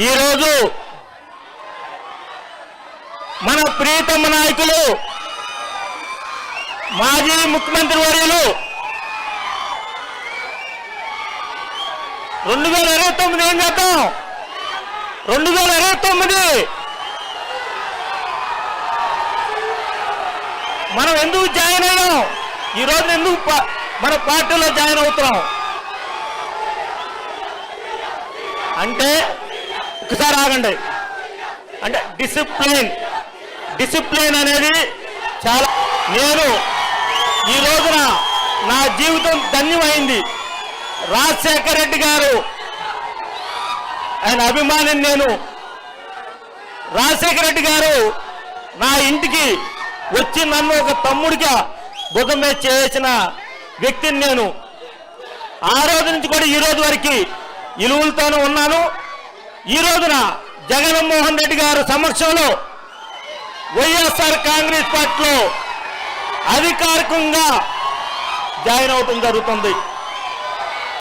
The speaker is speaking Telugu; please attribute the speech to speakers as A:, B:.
A: ఈరోజు మన ప్రియతమ నాయకులు మాజీ ముఖ్యమంత్రి వర్యులు 2029 ఏం చేద్దాం? 2029 మనం ఎందుకు జాయిన్ అయ్యాం? ఈ రోజు ఎందుకు మన పార్టీలో జాయిన్ అవుతున్నాం అంటే, ఒకసారి ఆగండి. అంటే డిసిప్లిన్ అనేది చాలా. నేను ఈ రోజున నా జీవితం ధన్యమైంది. రాజశేఖర రెడ్డి గారు ఆయన అభిమానిని నేను. రాజశేఖర రెడ్డి గారు నా ఇంటికి వచ్చి నన్ను ఒక తమ్ముడిగా భుజం మీద చేసిన వ్యక్తిని నేను. ఆ రోజు నుంచి కూడా ఈ రోజు వరకు ఇలువలతోనే ఉన్నాను. ఈ రోజున జగన్మోహన్ రెడ్డి గారు సమక్షంలో వైఎస్ఆర్ కాంగ్రెస్ పార్టీలో అధికారికంగా జాయిన్ అవటం జరుగుతుంది.